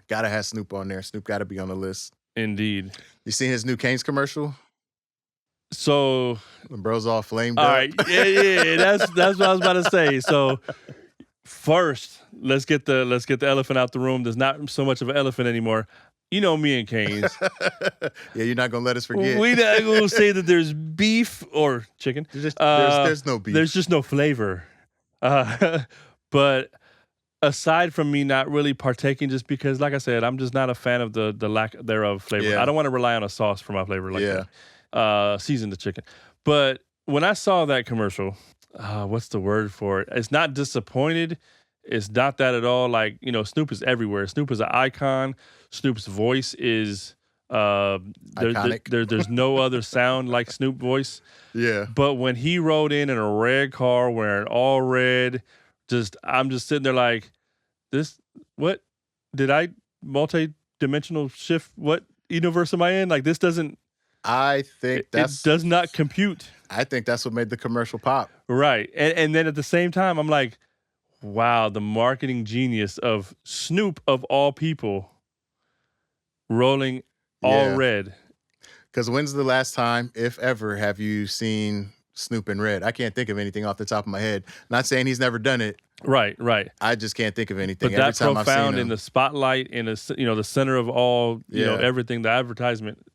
Gotta have Snoop on there. Snoop gotta be on the list. Indeed. You seen his new Cane's commercial? So, The bro's all flamed all up. right, yeah. That's what I was about to say. So, first, let's get the elephant out the room. There's not so much of an elephant anymore. You know me and Cane's. Yeah, you're not gonna let us forget. We not gonna say that there's beef or chicken. There's no beef. There's just no flavor. But aside from me not really partaking, just because, like I said, I'm just not a fan of the lack thereof flavor. Yeah. I don't want to rely on a sauce for my flavor like Yeah. that. Season the chicken. But when I saw that commercial, what's the word for it? It's not disappointed. It's not that at all. Like, Snoop is everywhere. Snoop is an icon. Snoop's voice is iconic. There's no other sound like Snoop voice. Yeah. But when he rode in a red car wearing all red, I'm just sitting there like, what? Did I multi-dimensional shift? What universe am I in? Like, this doesn't. I think it does not compute. I think that's what made the commercial pop. Right. And then at the same time, I'm like, wow, the marketing genius of Snoop of all people rolling all red. Because when's the last time, if ever, have you seen Snoop in red? I can't think of anything off the top of my head. Not saying he's never done it. Right. I just can't think of anything. But Every that time profound I've seen him, in the spotlight, in the center of all, everything, the advertisement.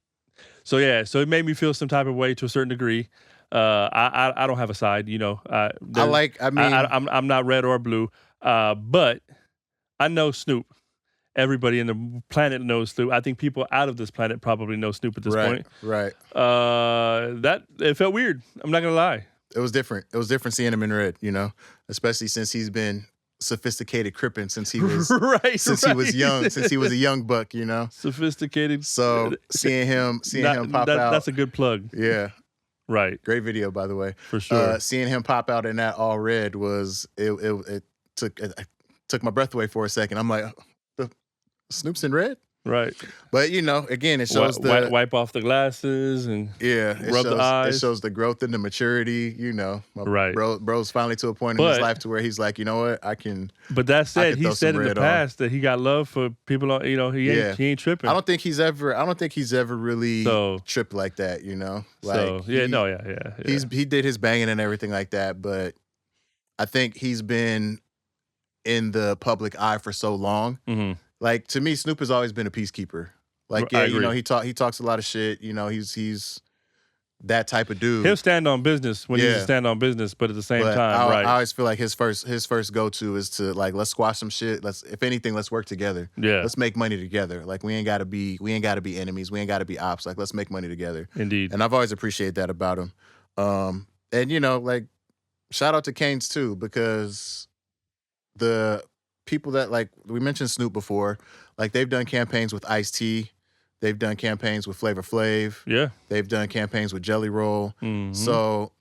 So it made me feel some type of way to a certain degree. I don't have a side, I'm not red or blue, but I know Snoop. Everybody in the planet knows Snoop. I think people out of this planet probably know Snoop at this point. Right. That it felt weird. I'm not gonna lie. It was different. It was different seeing him in red, especially since he's been sophisticated crippin' since he was he was young, since he was a young buck, Sophisticated. So seeing him pop out. That's a good plug. Yeah. Right. Great video, by the way. For sure. Seeing him pop out in that all red was it took my breath away for a second. I'm like, Snoop's in red? Right. But again, it shows wipe off the glasses and rub the eyes. It shows the growth and the maturity, Right. Bro's finally to a point in his life to where he's like, you know what, I can. But that said, he said in the past that he got love for people. He ain't tripping. I don't think he's ever really tripped like that. He did his banging and everything like that, but I think he's been in the public eye for so long. Mm-hmm. Like, to me, Snoop has always been a peacekeeper. Like, he talks a lot of shit. He's that type of dude. He'll stand on business when he's stand on business, but at the same time, I always feel like his first go-to is to, like, let's squash some shit. If anything, let's work together. Yeah. Let's make money together. Like, we ain't gotta be enemies. We ain't gotta be ops. Like, let's make money together. Indeed. And I've always appreciated that about him. And like, shout out to Cane's too, because the people that, like, we mentioned Snoop before, like, they've done campaigns with Ice-T, they've done campaigns with Flavor Flav, they've done campaigns with Jelly Roll. Mm-hmm. So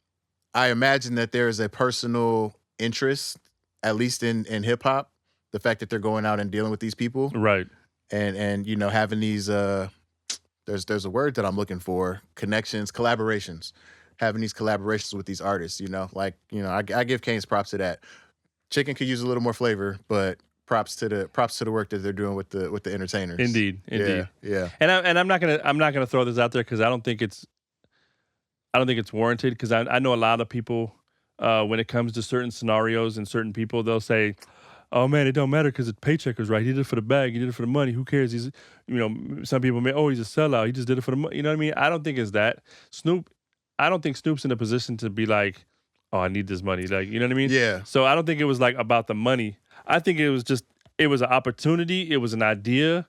I imagine that there is a personal interest, at least in hip hop, the fact that they're going out and dealing with these people, right? And having these there's a word that I'm looking for, collaborations, having these collaborations with these artists. I give Cane's props to that. Chicken could use a little more flavor, but props to the work that they're doing with the entertainers. Indeed. Yeah. And I'm not gonna throw this out there because I don't think it's warranted, because I know a lot of people when it comes to certain scenarios and certain people, they'll say, "Oh man, it don't matter because the paycheck was right. He did it for the bag. He did it for the money. Who cares? He's some people may, he's a sellout. He just did it for the money. You know what I mean? I don't think it's that. I don't think Snoop's in a position to be like, oh, I need this money. Like, you know what I mean? Yeah. So I don't think it was like about the money. I think it was an opportunity. It was an idea.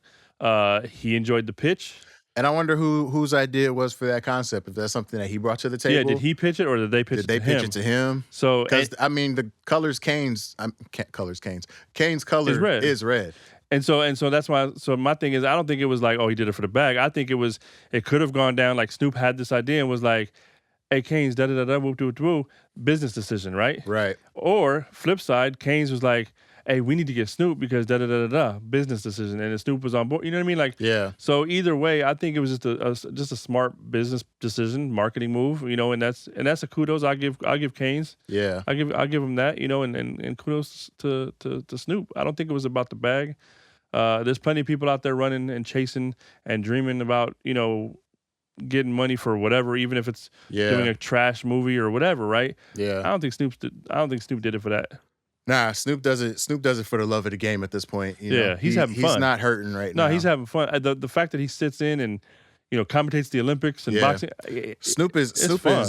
He enjoyed the pitch. And I wonder whose idea was for that concept. If that's something that he brought to the table. Yeah, did he pitch it or did they pitch it to him? Did they pitch it to him? So, because the colors Cane's color is red. And so that's why. So my thing is, I don't think it was like, oh, he did it for the bag. I think it could have gone down like Snoop had this idea and was like, hey, Cane's, da-da-da-da, whoop-de-whoop, business decision, right? Right. Or, flip side, Cane's was like, hey, we need to get Snoop because da-da-da-da-da, business decision, and Snoop was on board. You know what I mean? Like, yeah. So either way, I think it was just a smart business decision, marketing move, and that's a kudos. I give Cane's. Yeah. I give him that, and kudos to Snoop. I don't think it was about the bag. There's plenty of people out there running and chasing and dreaming about, getting money for whatever, even if it's doing Yeah. a trash movie or whatever, right? Yeah. I don't think Snoop did it for that. Nah, Snoop does it. Snoop does it for the love of the game at this point. Yeah, he's having he's fun. not hurting right No, now. he's having fun. The fact that he sits in and commentates the Olympics and Yeah. boxing. Snoop fun.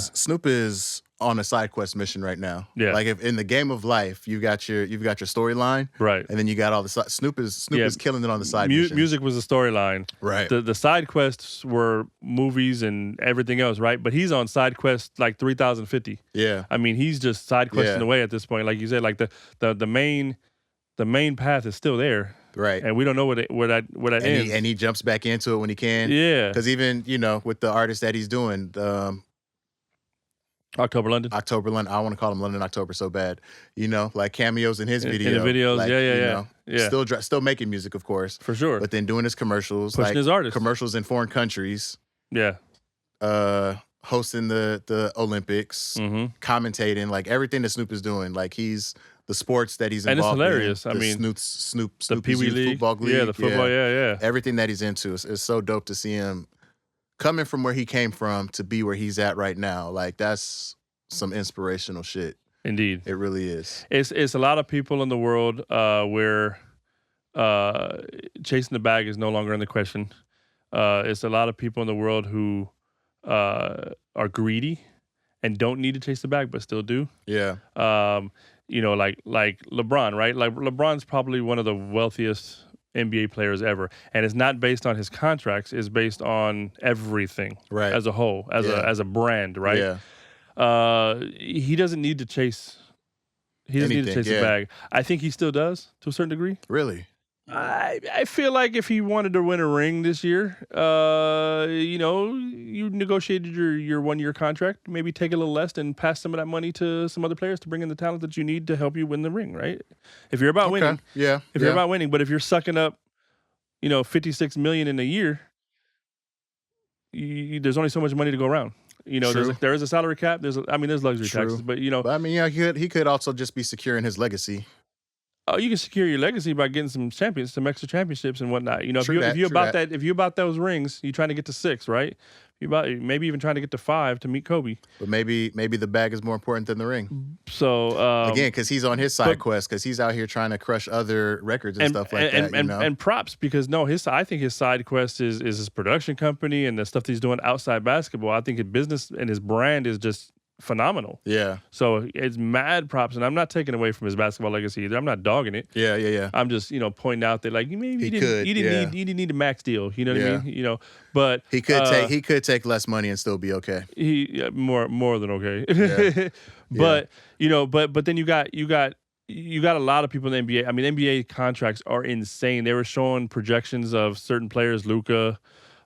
is on a side quest mission right now. Yeah. Like if in the game of life, you've got your storyline, Right. and then you got all the Snoop is killing it on the side mission. Music was the storyline. Right. The side quests were movies and everything else, right? But he's on side quest like 3050. Yeah. I mean, he's just side questing away at this point. Like you said, like the main path is still there. Right. And we don't know where that ends. And he jumps back into it when he can. Yeah. Because even, with the artist that he's doing, October London. I want to call him London October so bad. Like cameos in his video. In the videos, like, yeah. Still making music, of course. For sure. But then doing his commercials. Pushing like his artists. commercials in foreign countries. Yeah. Hosting the Olympics. Mm-hmm. Commentating. Like everything that Snoop is doing. Like he's the sports that he's And it's involved in. hilarious. I mean, Snoop the Pee Wee League. Football League. Yeah, the football, yeah. Everything that he's into is so dope to see him coming from where he came from to be where he's at right now. Like that's some inspirational shit. Indeed. It really is. It's a lot of people in the world where chasing the bag is no longer in the question. It's a lot of people in the world who are greedy and don't need to chase the bag but still do. Yeah. Like LeBron, right? Like LeBron's probably one of the wealthiest NBA players ever, and it's not based on his contracts. It's based on everything, Right. as a whole, as a brand, right? Yeah. He doesn't need to chase. He doesn't need to chase the bag. I think he still does to a certain degree. Really? I feel like if he wanted to win a ring this year, you negotiated your 1-year contract, maybe take a little less and pass some of that money to some other players to bring in the talent that you need to help you win the ring, right? If you're about winning, Yeah. if you're about winning, but if you're sucking up, $56 million in a year, there's only so much money to go around. There is a salary cap. There's luxury taxes, but But I mean, he could also just be securing his legacy. Oh, you can secure your legacy by getting some extra championships and whatnot. If you about those rings, you're trying to get to 6, right? Maybe even trying to get to 5 to meet Kobe. But maybe the bag is more important than the ring. So again, because he's on his side quest, because he's out here trying to crush other records and stuff like that. And props, because I think his side quest is his production company and the stuff that he's doing outside basketball. I think his business and his brand is just phenomenal. Yeah. So it's mad props, and I'm not taking away from his basketball legacy either. I'm not dogging it. Yeah. I'm just pointing out that like maybe he didn't need a max deal. You know what I mean? But he could take less money and still be okay. More than okay. Yeah. But then you got a lot of people in the NBA. I mean, NBA contracts are insane. They were showing projections of certain players, Luka,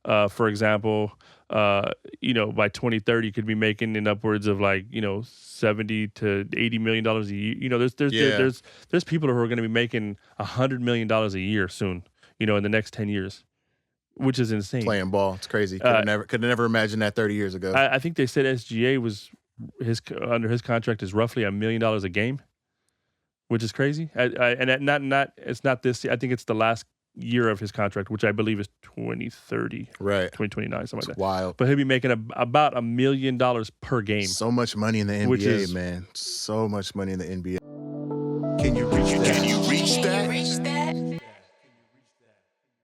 for example. By 2030 could be making in upwards of like, $70 to $80 million a year. There's people who are going to be making $100 million a year soon, in the next 10 years, which is insane. Playing ball. It's crazy. Could have never imagined that 30 years ago. I think they said SGA was under his contract is roughly $1 million a game, which is crazy. It's not this. I think it's the last year of his contract, which I believe is 2030, right? 2029, something like that. Wild. But he'll be making about $1 million per game. So much money in the NBA, man. So much money in the NBA. Can you reach that?